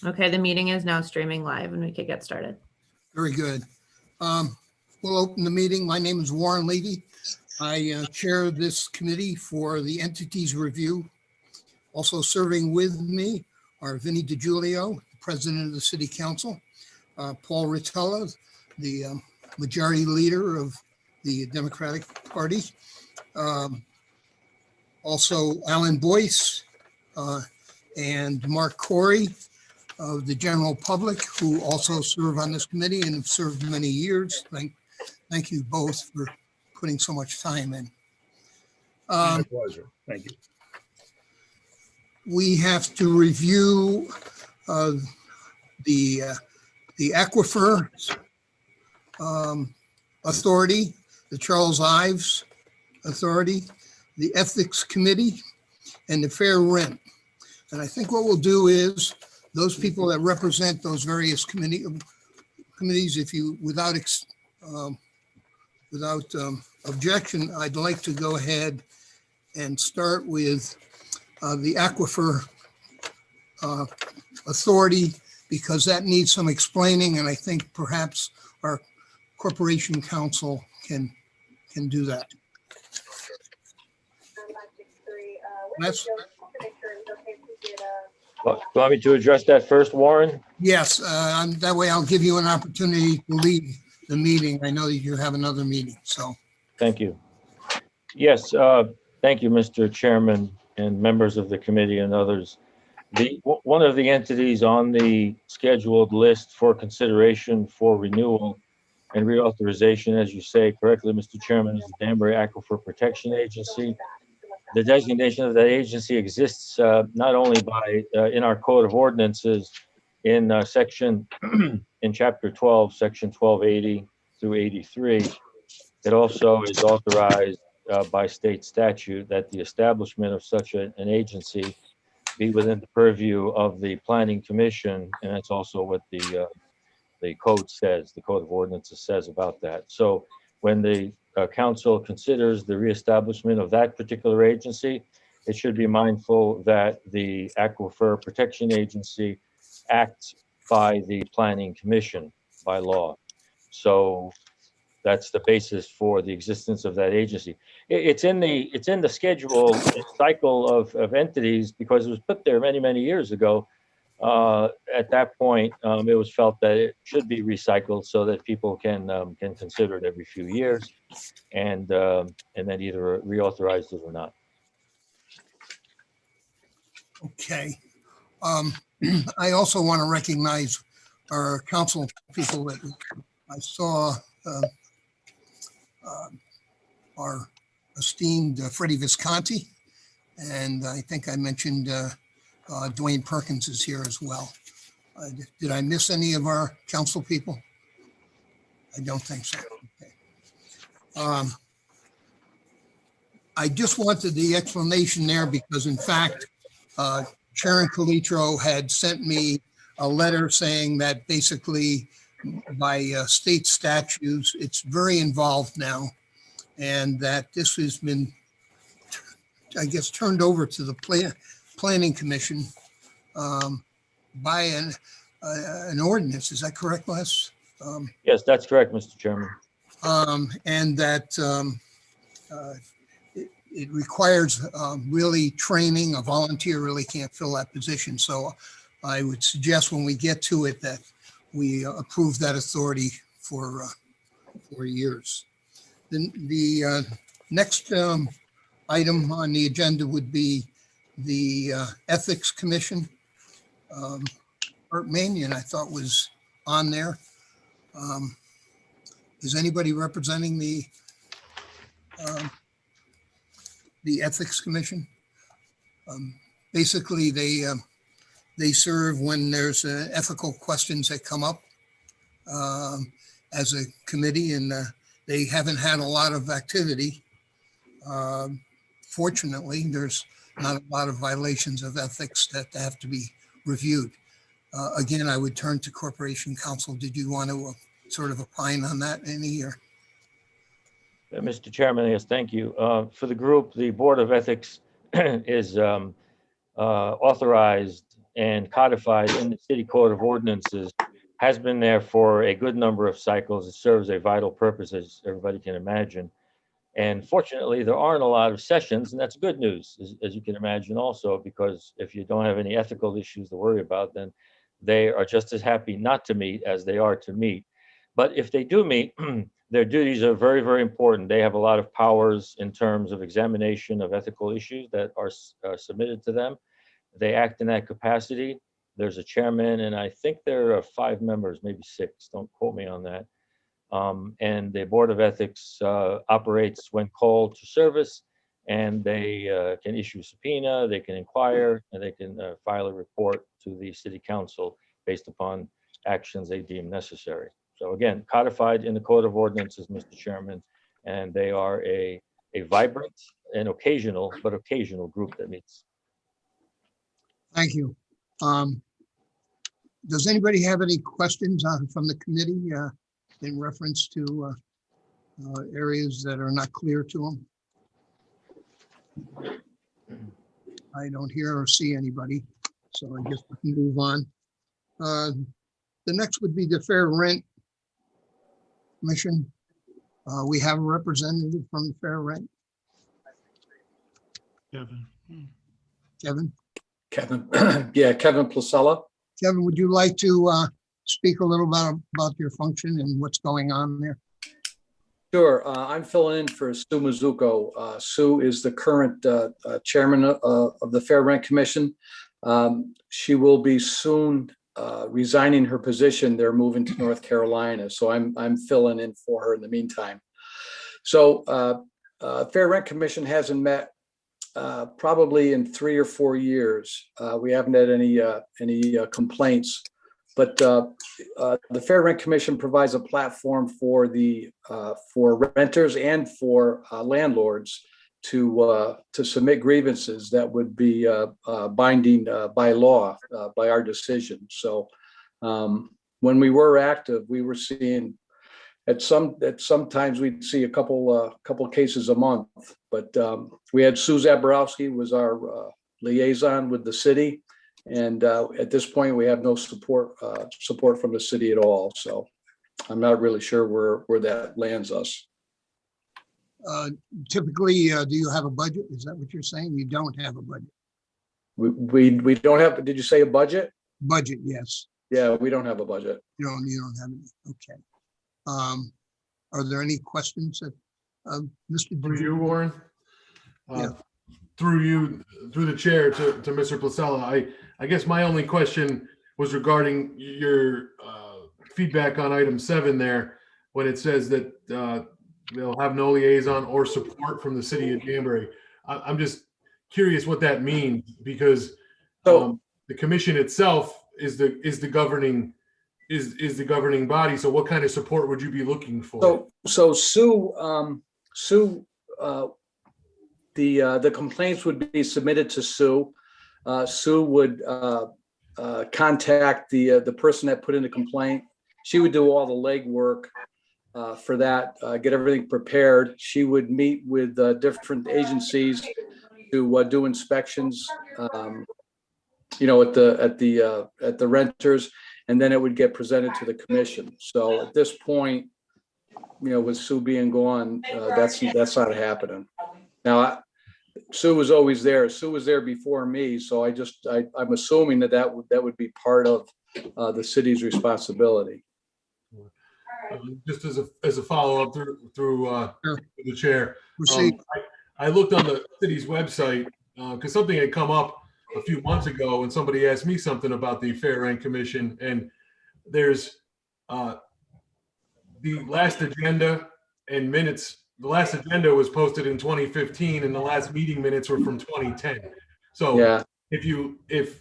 Okay, the meeting is now streaming live and we could get started. Very good. We'll open the meeting. My name is Warren Levy. I chair this committee for the entities review. Also serving with me are Vinnie DiGiulio, President of the City Council, Paul Rotella, the majority leader of the Democratic Party, also Alan Boyce and Mark Corey of the general public, who also serve on this committee and have served many years. Thank you both for putting so much time in. My pleasure. Thank you. We have to review the Aquifer Authority, the Charles Ives Authority, the Ethics Committee, and the Fair Rent. And I think what we'll do is those people that represent those various committees, if you, without objection, I'd like to go ahead and start with the Aquifer Authority, because that needs some explaining, and I think perhaps our Corporation Counsel can do that. Do you want me to address that first, Warren? Yes, that way I'll give you an opportunity to lead the meeting. I know that you have another meeting, so. Thank you. Yes, thank you, Mr. Chairman and members of the committee and others. One of the entities on the scheduled list for consideration for renewal and reauthorization, as you say correctly, Mr. Chairman, is the Danbury Aquifer Protection Agency. The designation of that agency exists not only by in our Code of Ordinances in in Chapter 12, Section 1280 through 83. It also is authorized by state statute that the establishment of such an agency be within the purview of the Planning Commission, and that's also what the code says. The Code of Ordinances says about that. So when the council considers the reestablishment of that particular agency, it should be mindful that the Aquifer Protection Agency acts by the Planning Commission by law. So that's the basis for the existence of that agency. It's in the schedule cycle of entities because it was put there many years ago. At that point, it was felt that it should be recycled so that people can consider it every few years, and then either reauthorize it or not. Okay. I also want to recognize our council people that I saw. Our esteemed Freddie Visconti, and I think I mentioned Dwayne Perkins is here as well. Did I miss any of our council people? I don't think so. Okay. I just wanted the explanation there because, in fact, Sharon Calitro had sent me a letter saying that basically by state statutes, it's very involved now, and that this has been, I guess, turned over to the Planning Commission by an ordinance. Is that correct, Les? Yes, that's correct, Mr. Chairman. And that it requires really training. A volunteer really can't fill that position. So I would suggest when we get to it that we approve that authority for years. Then the next item on the agenda would be the Ethics Commission. Art Manion, I thought, was on there. Is anybody representing the Ethics Commission? Basically, they serve when there's ethical questions that come up as a committee, and they haven't had a lot of activity. Fortunately, there's not a lot of violations of ethics that have to be reviewed. Again, I would turn to Corporation Counsel. Did you want to sort of opine on that any or? Mr. Chairman, yes, thank you. For the group, the Board of Ethics is authorized and codified in the City Code of Ordinances has been there for a good number of cycles. It serves a vital purpose, as everybody can imagine. And fortunately, there aren't a lot of sessions, and that's good news, as you can imagine also, because if you don't have any ethical issues to worry about, then they are just as happy not to meet as they are to meet. But if they do meet, their duties are very, very important. They have a lot of powers in terms of examination of ethical issues that are submitted to them. They act in that capacity. There's a chairman, and I think there are 5 members, maybe 6. Don't quote me on that. And the Board of Ethics operates when called to service, and they can issue subpoena, they can inquire, and they can file a report to the City Council based upon actions they deem necessary. So again, codified in the Code of Ordinances, Mr. Chairman, and they are a vibrant and occasional group that meets. Thank you. Does anybody have any questions from the committee in reference to areas that are not clear to them? I don't hear or see anybody, so I guess we can move on. The next would be the Fair Rent Commission. We have a representative from the Fair Rent. Kevin? Yeah, Kevin Placella. Kevin, would you like to speak a little about your function and what's going on there? Sure. I'm filling in for Sue Mizuko. Sue is the current chairman of the Fair Rent Commission. She will be soon resigning her position. They're moving to North Carolina, so I'm filling in for her in the meantime. So Fair Rent Commission hasn't met probably in 3 or 4 years. We haven't had any complaints, but the Fair Rent Commission provides a platform for renters and for landlords to submit grievances that would be binding by law, by our decision. So when we were active, we were seeing at sometimes we'd see a couple cases a month, but we had Sue Zaborowski was our liaison with the city, and at this point we have no support from the city at all. So I'm not really sure where that lands us. Typically, do you have a budget? Is that what you're saying? You don't have a budget? We don't have. Did you say a budget? Budget, yes. Yeah, we don't have a budget. You don't have any. Okay. Are there any questions that Mr. Through you, Warren? Yeah. Through the chair to Mr. Placella, I guess my only question was regarding your feedback on item 7 there, when it says that they'll have no liaison or support from the city of Danbury. I'm just curious what that means, because the commission itself is the governing body. So what kind of support would you be looking for? So Sue, the complaints would be submitted to Sue. Sue would contact the person that put in the complaint. She would do all the legwork for that, get everything prepared. She would meet with different agencies to do inspections, at the renters, and then it would get presented to the commission. So at this point, with Sue being gone, that's not happening. Now, Sue was always there. Sue was there before me, so I'm assuming that would be part of the city's responsibility. Just as a follow up through the chair, Proceed. I looked on the city's website because something had come up a few months ago when somebody asked me something about the Fair Rent Commission, and there's the last agenda and minutes. The last agenda was posted in 2015, and the last meeting minutes were from 2010. So yeah.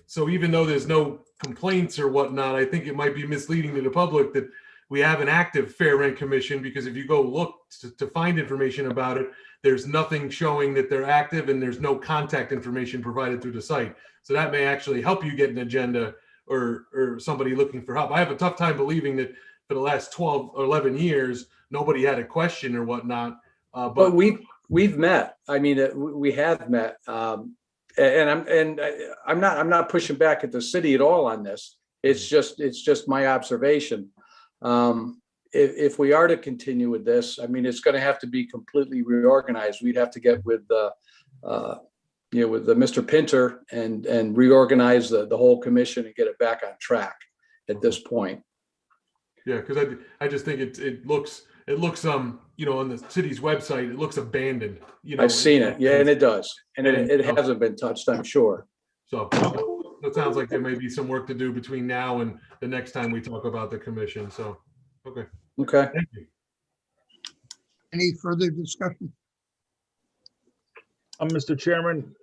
So even though there's no complaints or whatnot, I think it might be misleading to the public that we have an active Fair Rent Commission, because if you go look to find information about it, there's nothing showing that they're active, and there's no contact information provided through the site. So that may actually help you get an agenda or somebody looking for help. I have a tough time believing that for the last 12 or 11 years, nobody had a question or whatnot. But we've met. I mean, we have met. I'm not pushing back at the city at all on this. It's just my observation. If we are to continue with this, I mean, it's going to have to be completely reorganized. We'd have to get with Mr. Pinter and reorganize the whole commission and get it back on track at this point. Yeah, because I just think it looks on the city's website, it looks abandoned. I've seen it. Yeah, and it does. And it hasn't been touched, I'm sure. So it sounds like there may be some work to do between now and the next time we talk about the commission. So, okay. Okay. Thank you. Any further discussion? Mr. Chairman,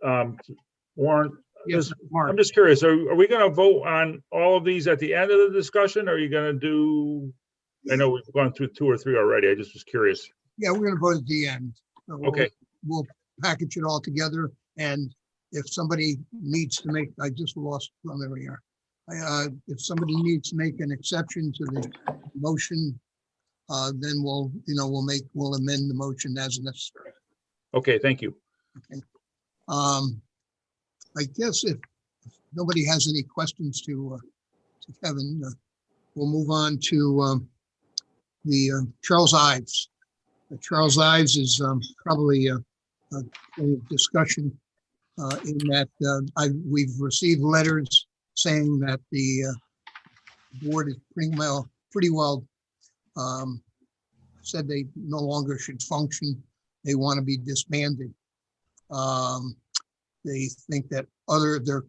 Warren, Yes, Mark. I'm just curious, are we going to vote on all of these at the end of the discussion? Or are you going to do, I know we've gone through 2 or 3 already. I just was curious. Yeah, we're going to vote at the end. So Okay. We'll package it all together. And if somebody needs to make, I just lost, well, there we are. If somebody needs to make an exception to the motion, then we'll amend the motion as necessary. Okay, thank you. Okay. I guess if nobody has any questions to Kevin, we'll move on to the Charles Ives. Charles Ives is probably a discussion in that we've received letters saying that the board is pretty well said they no longer should function. They want to be disbanded. They think that they're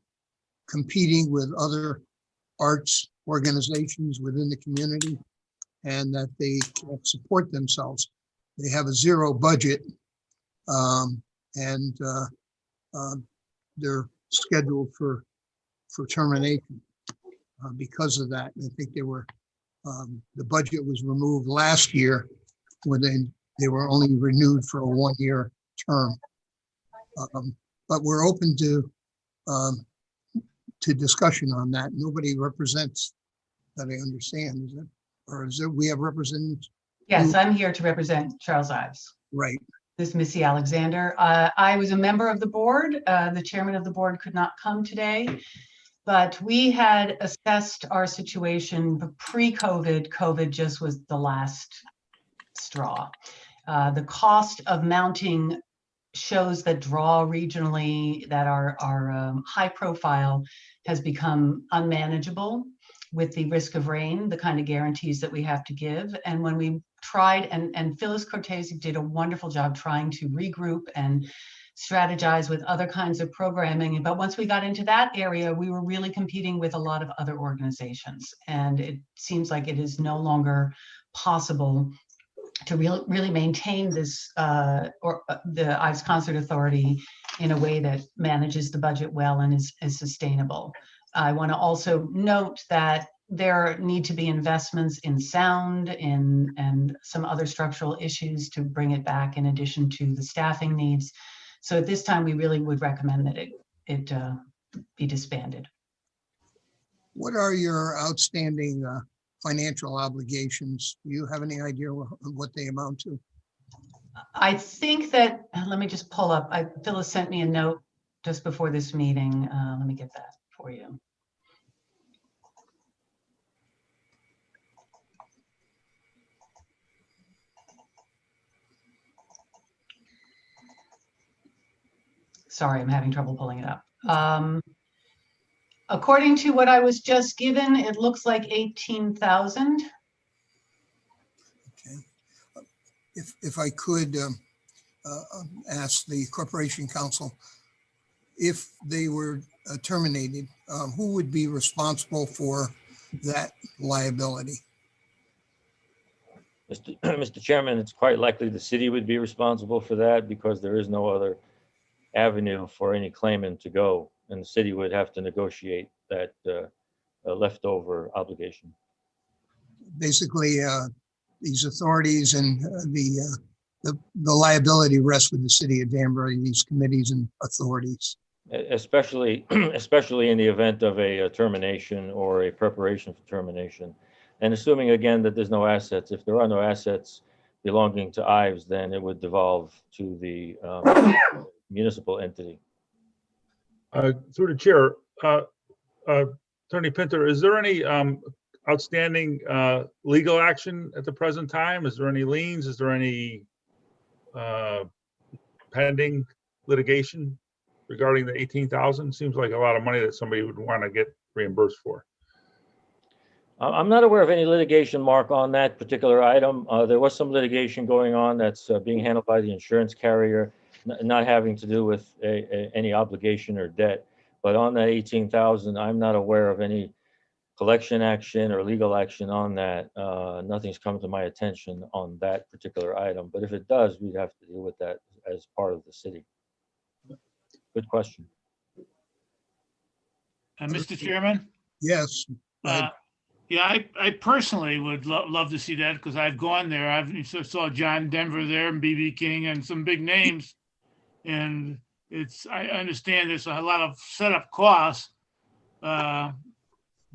competing with other arts organizations within the community and that they can't support themselves. They have a zero budget and they're scheduled for termination because of that. I think the budget was removed last year when they were only renewed for a 1-year term. But we're open to discussion on that. Nobody represents that I understand, is it? Or is it, we have representatives? Yes, I'm here to represent Charles Ives. Right. This is Missy Alexander. I was a member of the board. The chairman of the board could not come today, but we had assessed our situation pre-COVID. COVID just was the last straw. The cost of mounting shows that draw regionally that are high profile has become unmanageable with the risk of rain, the kind of guarantees that we have to give. And when we tried, and Phyllis Cortese did a wonderful job trying to regroup and strategize with other kinds of programming. But once we got into that area, we were really competing with a lot of other organizations. And it seems like it is no longer possible to really maintain this the Ives Concert Authority in a way that manages the budget well and is sustainable. I want to also note that there need to be investments in sound and some other structural issues to bring it back in addition to the staffing needs. So at this time, we really would recommend that it be disbanded. What are your outstanding financial obligations? Do you have any idea what they amount to? I think that, let me just pull up, Phyllis sent me a note just before this meeting. Let me get that for you. Sorry, I'm having trouble pulling it up. According to what I was just given, it looks like 18,000. Okay. If I could ask the Corporation Council, if they were terminated, who would be responsible for that liability? Mr. Chairman, it's quite likely the city would be responsible for that because there is no other avenue for any claimant to go, and the city would have to negotiate that leftover obligation. Basically, these authorities and the liability rests with the city of Danbury, these committees and authorities. Especially in the event of a termination or a preparation for termination. And assuming again that there's no assets, if there are no assets belonging to Ives, then it would devolve to the municipal entity. Through the chair, Attorney Pinter, is there any outstanding legal action at the present time? Is there any liens? Is there any pending litigation regarding the 18,000? Seems like a lot of money that somebody would want to get reimbursed for. I'm not aware of any litigation, Mark, on that particular item. There was some litigation going on that's being handled by the insurance carrier, not having to do with any obligation or debt. But on that 18,000, I'm not aware of any collection action or legal action on that. Nothing's come to my attention on that particular item. But if it does, we'd have to deal with that as part of the city. Good question. Mr. Chairman? Yes. Yeah, I personally would love to see that because I've gone there. I've saw John Denver there and BB King and some big names. And I understand there's a lot of setup costs. But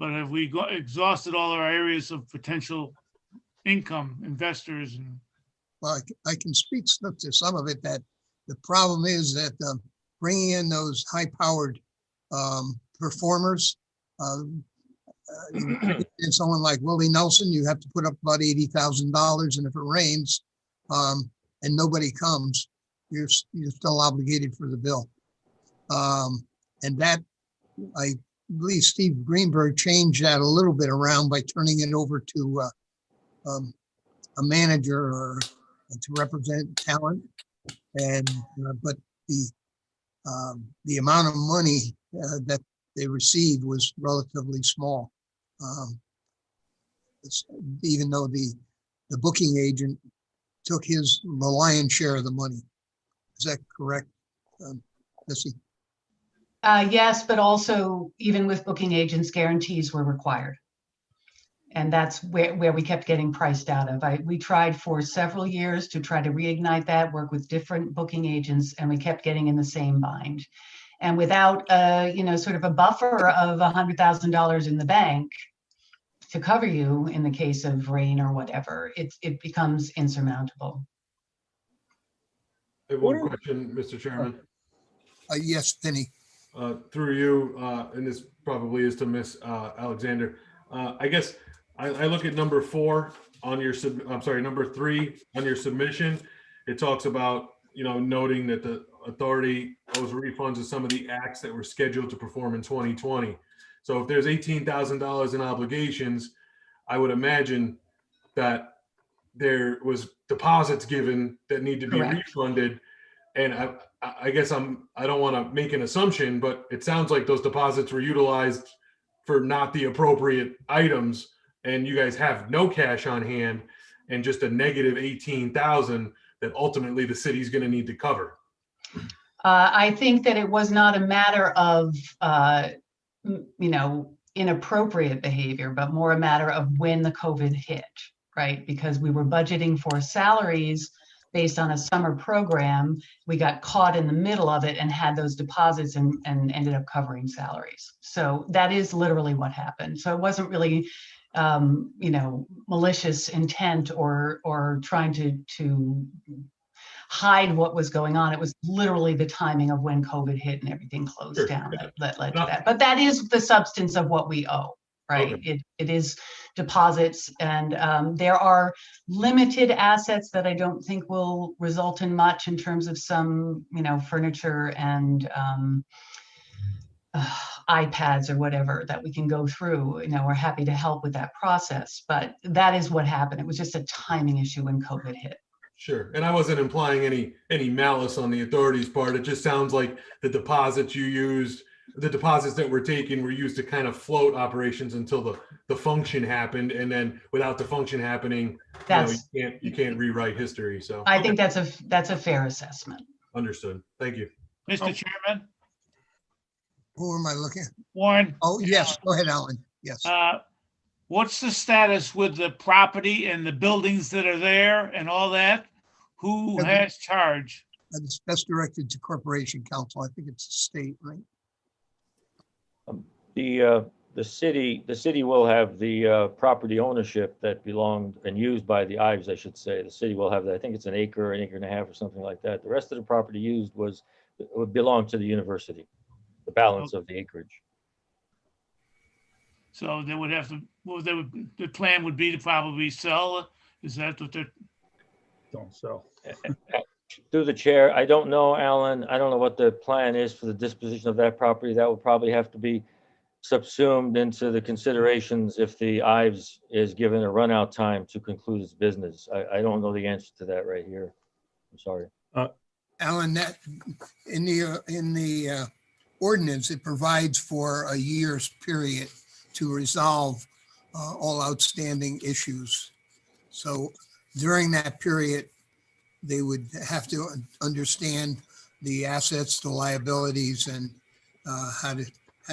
have we exhausted all our areas of potential income, investors? And Well, I can speak to some of it. That the problem is that bringing in those high-powered performers, and someone like Willie Nelson, you have to put up about $80,000, and if it rains and nobody comes, you're still obligated for the bill. And that, I believe Steve Greenberg changed that a little bit around by turning it over to a manager or to represent talent. And but the amount of money that they received was relatively small. Even though the booking agent took the lion's share of the money. Is that correct, Missy? Yes, but also even with booking agents, guarantees were required. And that's where we kept getting priced out of. We tried for several years to try to reignite that, work with different booking agents, and we kept getting in the same bind. And without, sort of a buffer of $100,000 in the bank to cover you in the case of rain or whatever, it becomes insurmountable. I have one question, Mr. Chairman. Yes, Vinny. Through you, and this probably is to Miss Alexander. I guess I look at number 4 on your number 3 on your submission. It talks about, noting that the authority owes refunds of some of the acts that were scheduled to perform in 2020. So if there's $18,000 in obligations, I would imagine that there was deposits given that need to be Correct. refunded. And I guess I don't want to make an assumption, but it sounds like those deposits were utilized for not the appropriate items, and you guys have no cash on hand and just a negative 18,000 that ultimately the city's going to need to cover. I think that it was not a matter of, inappropriate behavior, but more a matter of when the COVID hit, right? Because we were budgeting for salaries based on a summer program. We got caught in the middle of it and had those deposits and ended up covering salaries. So that is literally what happened. So it wasn't really, malicious intent or trying to hide what was going on. It was literally the timing of when COVID hit and everything closed down that led to that. But that is the substance of what we owe, right? Okay. It is deposits, and there are limited assets that I don't think will result in much in terms of some, furniture and iPads or whatever that we can go through. We're happy to help with that process, but that is what happened. It was just a timing issue when COVID hit. Sure. And I wasn't implying any malice on the authorities' part. It just sounds like the deposits that were taken were used to kind of float operations until the function happened. And then without the function happening, you can't rewrite history. So I think that's a fair assessment. Understood. Thank you. Mr. Chairman? Who am I looking at? Warren? Oh, yes. Go ahead, Alan. Yes. What's the status with the property and the buildings that are there and all that? Who has charge? That's directed to Corporation Council. I think it's the state, right? The city will have the property ownership that belonged and used by the Ives, I should say. The city will have that. I think it's an acre and a half or something like that. The rest of the property used would belong to the university. the balance of the acreage. So they would have to, well, the plan would be to probably sell. Is that what they're, Don't sell. Through the chair, I don't know, Alan, I don't know what the plan is for the disposition of that property. That would probably have to be subsumed into the considerations if the Ives is given a run out time to conclude its business. I don't know the answer to that right here. I'm sorry. Alan, that in the ordinance, it provides for a year's period to resolve all outstanding issues. So during that period, they would have to understand the assets, the liabilities, and how to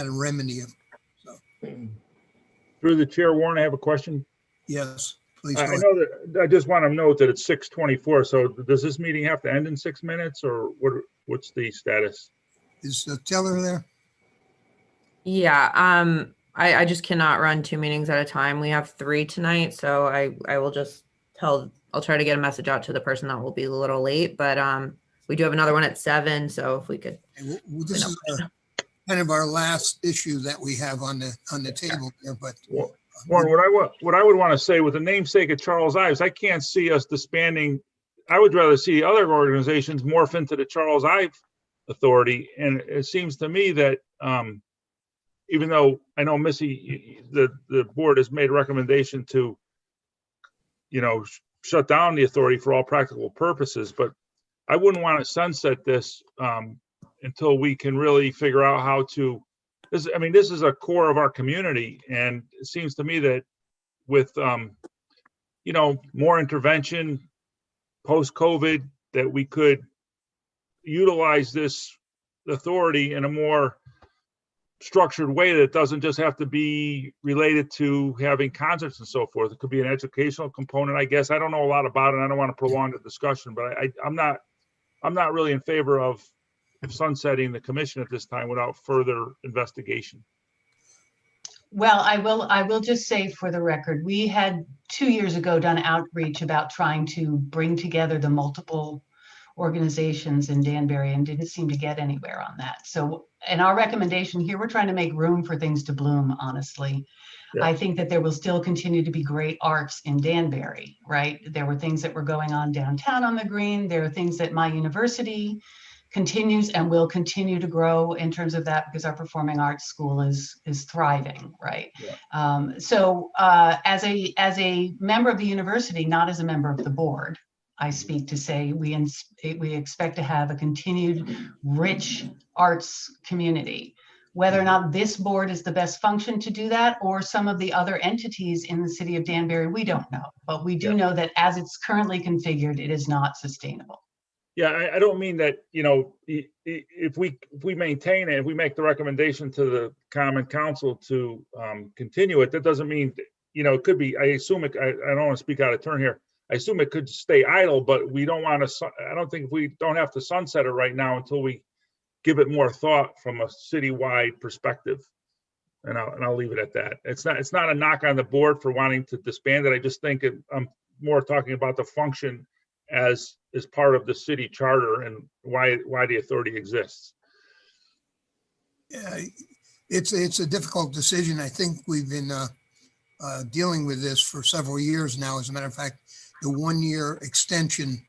remedy them. So, Through the chair, Warren, I have a question. yes, please. I go ahead. know that, I just want to note that it's 6:24. So does this meeting have to end in 6 minutes, or what's the status? Is Taylor there? Yeah, I just cannot run 2 meetings at a time. We have 3 tonight, so I will just I'll try to get a message out to the person that will be a little late, but we do have another one at 7, so if we could. This is kind of our last issue that we have on the table here, but Warren, what I would want to say with the namesake of Charles Ives, I can't see us disbanding. I would rather see other organizations morph into the Charles Ives Authority. And it seems to me that even though I know Missy, the board has made a recommendation to, shut down the authority for all practical purposes, but I wouldn't want to sunset this until we can really figure out how to. This is a core of our community, and it seems to me that with more intervention post-COVID, that we could utilize this authority in a more structured way that doesn't just have to be related to having concerts and so forth. It could be an educational component, I guess. I don't know a lot about it. I don't want to prolong the discussion, but I'm not really in favor of sunsetting the commission at this time without further investigation. Well, I will just say for the record, we had 2 years ago done outreach about trying to bring together the multiple organizations in Danbury and didn't seem to get anywhere on that. So, and our recommendation here, we're trying to make room for things to bloom, honestly. Yeah. I think that there will still continue to be great arts in Danbury, right? There were things that were going on downtown on the green. There are things that my university continues and will continue to grow in terms of that, because our performing arts school is thriving, right? Yeah. So as a member of the university, not as a member of the board, I speak to say we expect to have a continued rich arts community. Whether or not this board is the best function to do that, or some of the other entities in the city of Danbury, we don't know. But we do know that as it's currently configured, it is not sustainable. Yeah, I don't mean that, if we maintain it, if we make the recommendation to the Common Council to continue it, that doesn't mean, it could be, I assume it, I don't want to speak out of turn here. I assume it could stay idle, but we don't want to, I don't think we don't have to sunset it right now until we give it more thought from a citywide perspective. And I'll leave it at that. It's not a knock on the board for wanting to disband it. I just think I'm more talking about the function as part of the city charter and why the authority exists. Yeah, it's a difficult decision. I think we've been dealing with this for several years now. As a matter of fact, the 1-year extension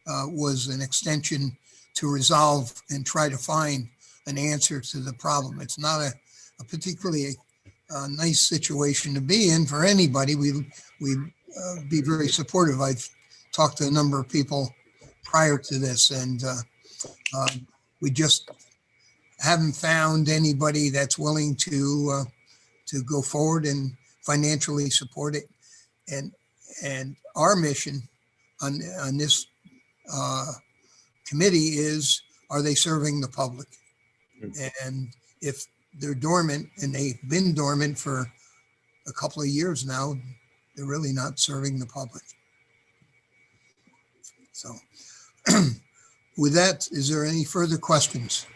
was an extension to resolve and try to find an answer to the problem. It's not a particularly nice situation to be in for anybody. We'd be very supportive. I've talked to a number of people prior to this, and we just haven't found anybody that's willing to go forward and financially support it. And our mission on this committee is, are they serving the public? And if they're dormant, and they've been dormant for a couple of years now, they're really not serving the public. So with that, is there any further questions?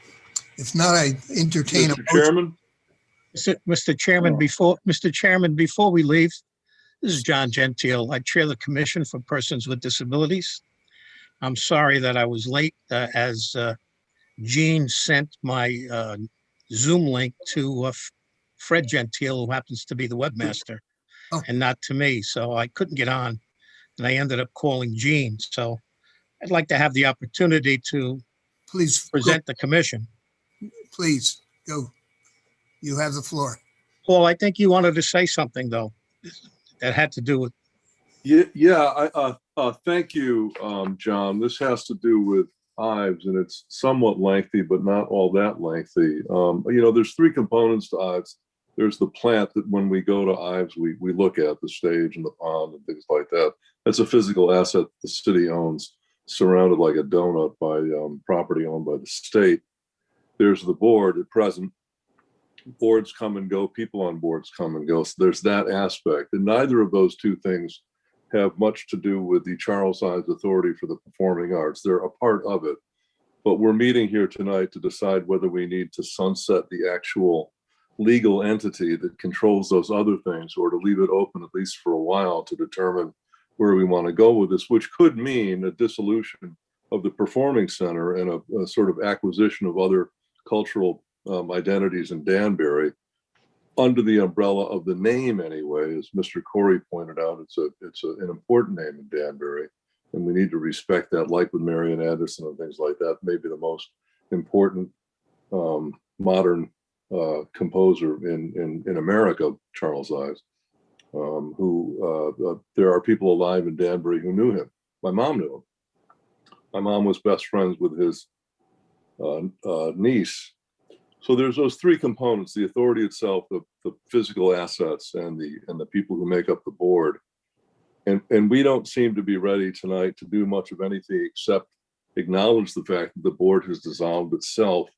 If not, I entertain a Mr. motion. Chairman, Mr. Chairman, before we leave, this is John Gentile. I chair the Commission for Persons with Disabilities. I'm sorry that I was late, as Jean sent my Zoom link to Fred Gentile, who happens to be the webmaster, Oh. and not to me. So I couldn't get on, and I ended up calling Gene. So I'd like to have the opportunity to Please, present the commission. please, go. You have the floor. Paul, I think you wanted to say something, though, that had to do with, Thank you, John. This has to do with Ives, and it's somewhat lengthy, but not all that lengthy. There's three components to Ives. There's the plant that when we go to Ives, we look at the stage and the pond and things like that. That's a physical asset the city owns, surrounded like a donut by property owned by the state. There's the board at present. Boards come and go, people on boards come and go. So there's that aspect. And neither of those two things have much to do with the Charles Ives Authority for the Performing Arts. They're a part of it. But we're meeting here tonight to decide whether we need to sunset the actual legal entity that controls those other things, or to leave it open at least for a while to determine where we want to go with this, which could mean a dissolution of the Performing Center and a sort of acquisition of other cultural identities in Danbury under the umbrella of the name anyway. As Mr. Corey pointed out, it's an important name in Danbury, and we need to respect that, like with Marian Anderson and things like that. Maybe the most important modern composer in America, Charles Ives, who there are people alive in Danbury who knew him. My mom knew him. My mom was best friends with his niece. So there's those three components: the authority itself, the physical assets, and the people who make up the board. And we don't seem to be ready tonight to do much of anything except acknowledge the fact that the board has dissolved itself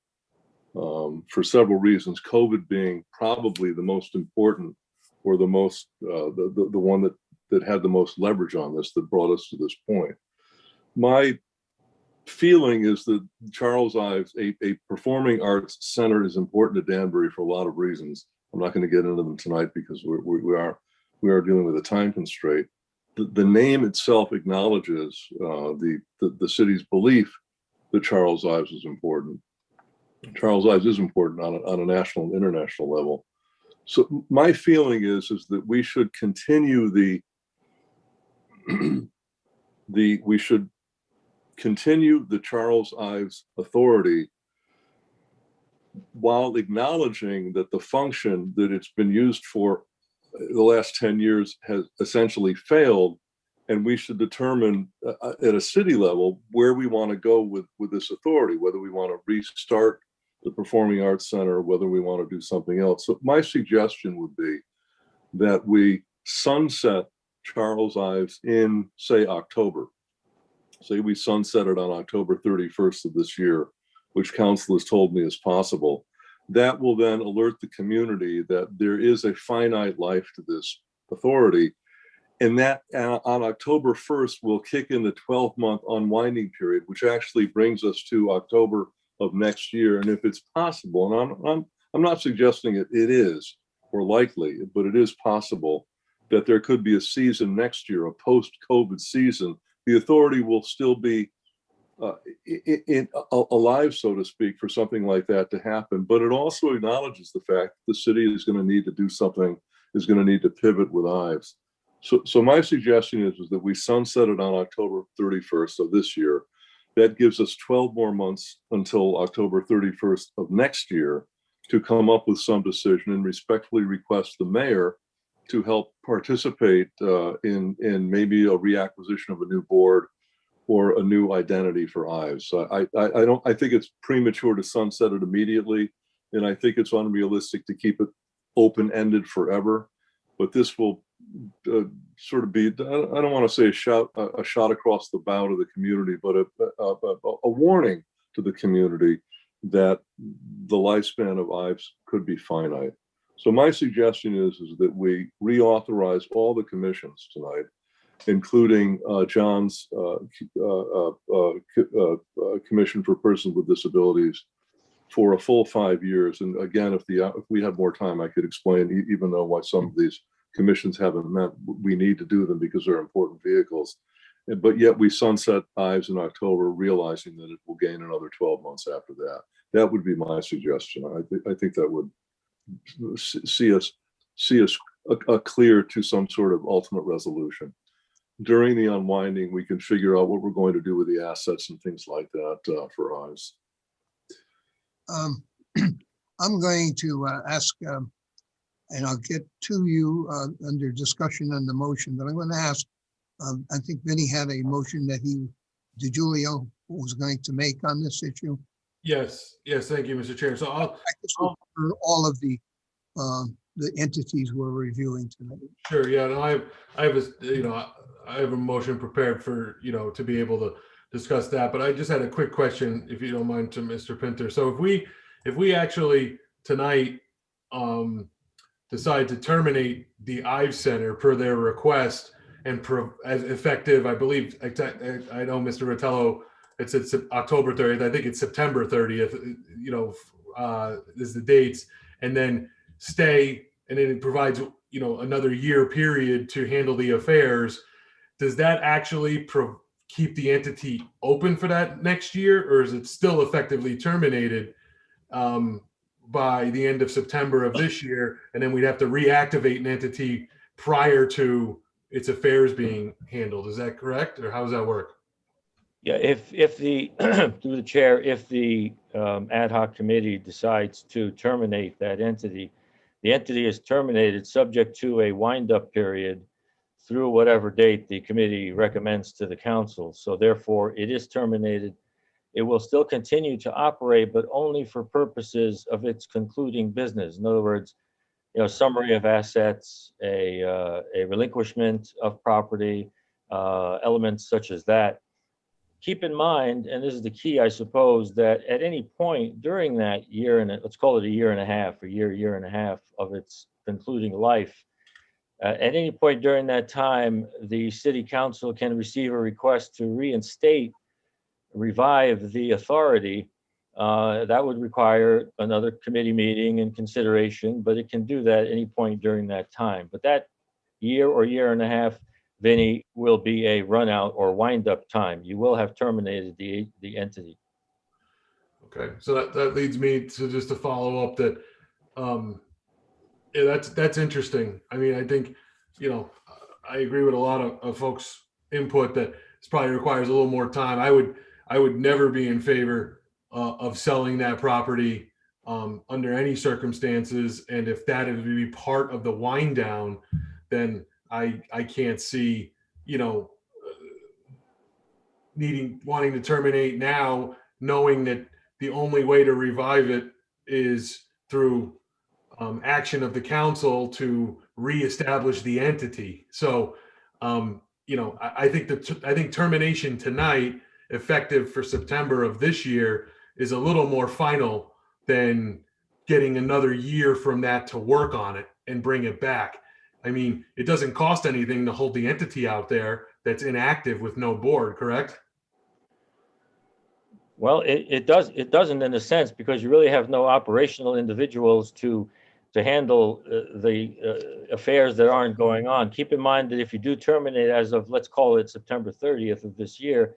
for several reasons. COVID being probably the most important, or the most the one that had the most leverage on this, that brought us to this point. My feeling is that Charles Ives, a performing arts center, is important to Danbury for a lot of reasons. I'm not going to get into them tonight because we are dealing with a time constraint. The name itself acknowledges the city's belief that Charles Ives is important. Charles Ives is important on a national and international level. So my feeling is that we should continue we should continue the Charles Ives Authority while acknowledging that the function that it's been used for the last 10 years has essentially failed, and we should determine at a city level where we want to go with this authority, whether we want to restart the Performing Arts Center, whether we want to do something else. So my suggestion would be that we sunset Charles Ives in, say, October. Say we sunset it on October 31st of this year, which council has told me is possible. That will then alert the community that there is a finite life to this authority. And that on October 1st will kick in the 12-month unwinding period, which actually brings us to October of next year. And if it's possible, and I'm not suggesting it is or likely, but it is possible that there could be a season next year, a post-COVID season. The authority will still be alive, so to speak, for something like that to happen. But it also acknowledges the fact the city is going to need to do something, is going to need to pivot with Ives. So my suggestion is that we sunset it on October 31st of this year. That gives us 12 more months until October 31st of next year to come up with some decision, and respectfully request the mayor to help participate in maybe a reacquisition of a new board or a new identity for Ives. So I think it's premature to sunset it immediately, and I think it's unrealistic to keep it open-ended forever. But this will sort of be, I don't want to say a shot across the bow to the community, but a warning to the community that the lifespan of Ives could be finite. So my suggestion is that we reauthorize all the commissions tonight, including John's Commission for Persons with Disabilities, for a full 5 years. And again, if we had more time, I could explain, even though why some of these commissions haven't met, we need to do them because they're important vehicles. But yet we sunset Ives in October, realizing that it will gain another 12 months after that. That would be my suggestion. I think that would see us clear to some sort of ultimate resolution. During the unwinding, we can figure out what we're going to do with the assets and things like that for Ives. I'm going to ask, and I'll get to you under discussion on the motion, but I'm going to ask, I think Vinny had a motion that DiGiulio was going to make on this issue. Yes, thank you, Mr. Chair. So For all of the entities we're reviewing tonight. sure, yeah, no, I have a motion prepared for, to be able to discuss that, but I just had a quick question, if you don't mind, to Mr. Pinter. So if we actually tonight decide to terminate the Ives Center per their request and as effective, I believe, I know Mr. Rottello, it's October 30th, I think it's September 30th, is the dates, and then stay, and then it provides, another year period to handle the affairs. Does that actually keep the entity open for that next year, or is it still effectively terminated by the end of September of this year, and then we'd have to reactivate an entity prior to its affairs being handled? Is that correct, or how does that work? Yeah, if the, through the chair, if the ad hoc committee decides to terminate that entity, the entity is terminated subject to a wind-up period through whatever date the committee recommends to the council. So therefore, it is terminated. It will still continue to operate, but only for purposes of its concluding business. In other words, summary of assets, a relinquishment of property, elements such as that. Keep in mind, and this is the key, I suppose, that at any point during that year, and let's call it a year and a half, year and a half of its concluding life, at any point during that time, the city council can receive a request to revive the authority. That would require another committee meeting and consideration, but it can do that at any point during that time. But that year or year and a half, Vinny, will be a run out or wind up time. You will have terminated the entity. Okay, so that leads me to just to follow up that, yeah, that's interesting. I mean, I think, I agree with a lot of folks' input that this probably requires a little more time. I would never be in favor of selling that property under any circumstances. And if that is to be part of the wind down, then I can't see, wanting to terminate now, knowing that the only way to revive it is through action of the council to reestablish the entity. So, I think termination tonight, effective for September of this year, is a little more final than getting another year from that to work on it and bring it back. I mean, it doesn't cost anything to hold the entity out there that's inactive with no board, correct? Well, it doesn't in a sense, because you really have no operational individuals to handle the affairs that aren't going on. Keep in mind that if you do terminate as of, let's call it September 30th of this year,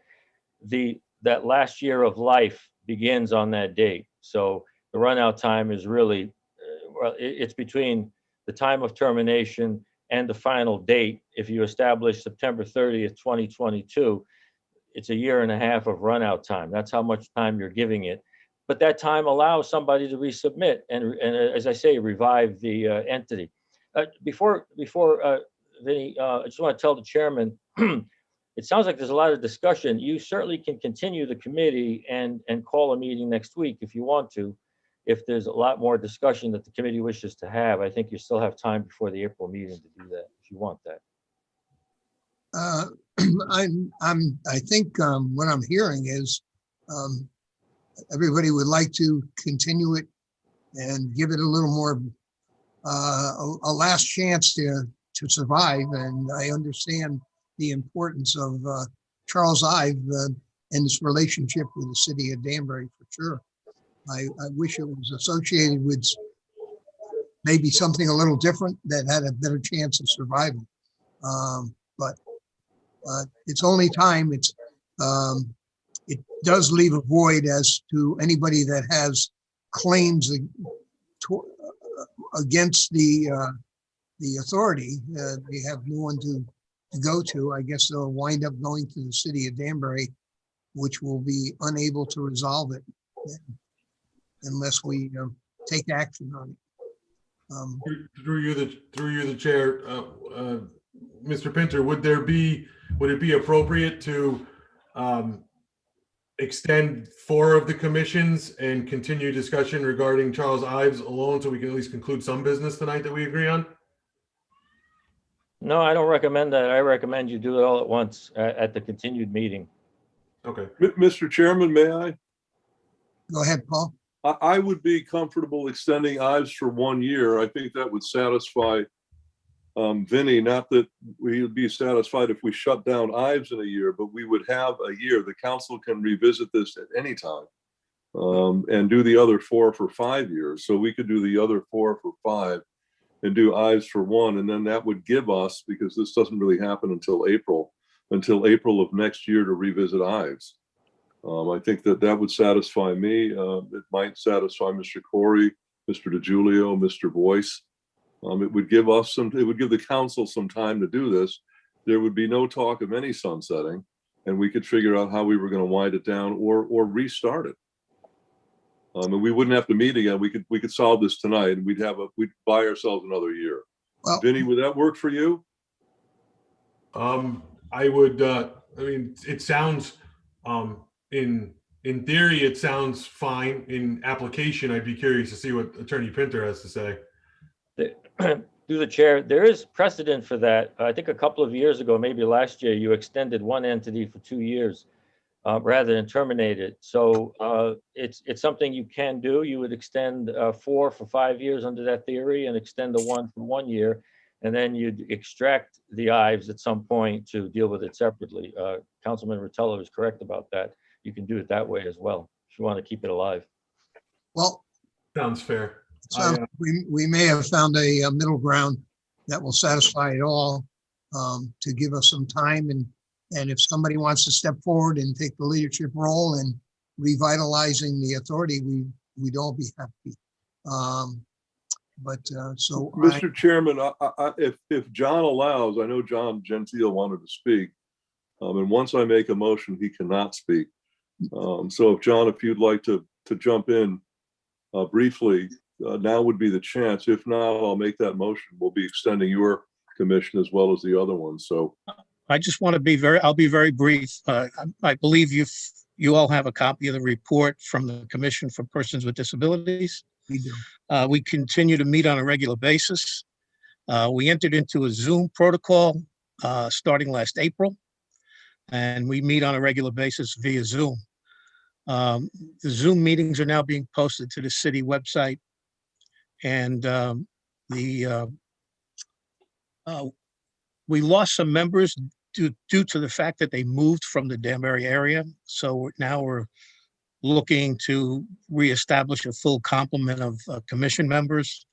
that last year of life begins on that date. So the run out time is really, it's between the time of termination and the final date. If you establish September 30th, 2022, it's a year and a half of run out time. That's how much time you're giving it. But that time allows somebody to resubmit and as I say, revive the entity. Before Vinny, I just want to tell the chairman, it sounds like there's a lot of discussion. You certainly can continue the committee and call a meeting next week if you want to. If there's a lot more discussion that the committee wishes to have, I think you still have time before the April meeting to do that, if you want that. I think what I'm hearing is everybody would like to continue it and give it a little more, a last chance to survive. And I understand the importance of Charles Ives and his relationship with the city of Danbury, for sure. I wish it was associated with maybe something a little different that had a better chance of survival. But it's only time. It's it does leave a void as to anybody that has claims against the authority. They have no one to go to. I guess they'll wind up going to the city of Danbury, which will be unable to resolve it unless we take action on it. Through you, the chair, Mr. Pinter, would it be appropriate to extend 4 of the commissions and continue discussion regarding Charles Ives alone, so we can at least conclude some business tonight that we agree on? No, I don't recommend that. I recommend you do it all at once at the continued meeting. Okay. Mr. Chairman, may I? Go ahead, Paul. I would be comfortable extending Ives for 1 year. I think that would satisfy Vinnie. Not that we would be satisfied if we shut down Ives in a year, but we would have a year. The council can revisit this at any time and do the other 4 for 5 years. So we could do the other 4 for 5 and do Ives for 1. And then that would give us, because this doesn't really happen until April of next year, to revisit Ives. I think that would satisfy me. It might satisfy Mr. Corey, Mr. DiGiulio, Mr. Boyce. It would give the council some time to do this. There would be no talk of any sunsetting, and we could figure out how we were going to wind it down or restart it. And we wouldn't have to meet again. We could solve this tonight, and we'd buy ourselves another year. Well, Vinnie, would that work for you? I would. I mean, it sounds. In theory, it sounds fine. In application, I'd be curious to see what Attorney Pinter has to say. Through the chair, there is precedent for that. I think a couple of years ago, maybe last year, you extended one entity for 2 years rather than terminate it. So it's something you can do. You would extend 4 for 5 years under that theory and extend the 1 for 1 year. And then you'd extract the Ives at some point to deal with it separately. Councilman Rotella is correct about that. You can do it that way as well, if you want to keep it alive. well, Sounds fair. we may have found a middle ground that will satisfy it all, to give us some time. And if somebody wants to step forward and take the leadership role in revitalizing the authority, we'd all be happy. Mr. Chairman, if John allows, I know John Gentile wanted to speak, and once I make a motion, he cannot speak. So if John, if you'd like to jump in briefly, now would be the chance. If not, I'll make that motion. We'll be extending your commission as well as the other ones. So I just want to I'll be very brief. I believe you all have a copy of the report from the Commission for Persons with Disabilities. We do. We continue to meet on a regular basis. We entered into a Zoom protocol starting last April, and we meet on a regular basis via Zoom. The Zoom meetings are now being posted to the city website, and we lost some members due to the fact that they moved from the Danbury area. So now we're looking to reestablish a full complement of commission members.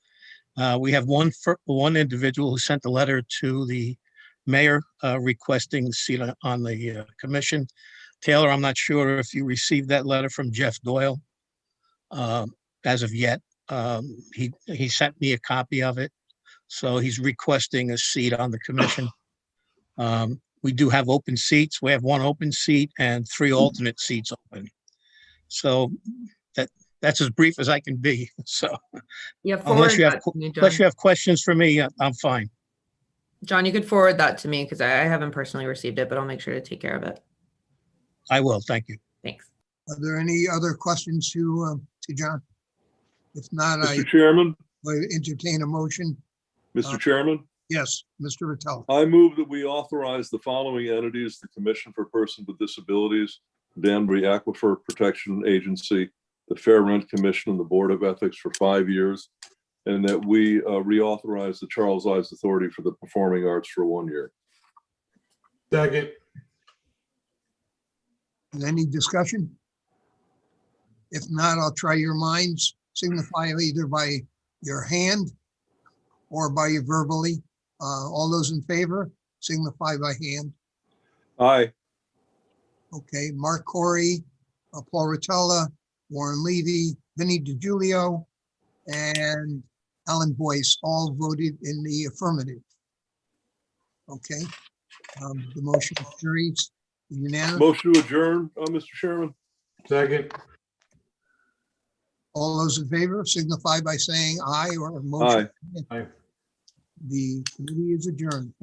We have one individual who sent a letter to the mayor requesting a seat on the commission. Taylor, I'm not sure if you received that letter from Jeff Doyle as of yet. He sent me a copy of it. So he's requesting a seat on the commission. We do have open seats. We have 1 open seat and 3 alternate seats open. So that's as brief as I can be. So Yeah, unless you have John. questions for me, I'm fine. John, you could forward that to me because I haven't personally received it, but I'll make sure to take care of it. I will. Thank you. Thanks. Are there any other questions to John? If not, I Mr. Chairman, will entertain a motion. Mr. Chairman, Yes, Mr. Rotella. I move that we authorize the following entities: the Commission for Persons with Disabilities, Danbury Aquifer Protection Agency, the Fair Rent Commission, and the Board of Ethics for 5 years, and that we reauthorize the Charles Ives Authority for the Performing Arts for 1 year. Second. Any discussion? If not, I'll try your minds. Signify either by your hand or by your verbally. All those in favor, signify by hand. Aye. Okay, Mark Corey, Paul Rotella, Warren Levy, Vinnie DiGiulio, and Alan Boyce all voted in the affirmative. Okay, the motion carries unanimous. Motion to adjourn, Mr. Chairman? Second. All those in favor signify by saying aye or motion. Aye. Aye. The committee is adjourned. Thank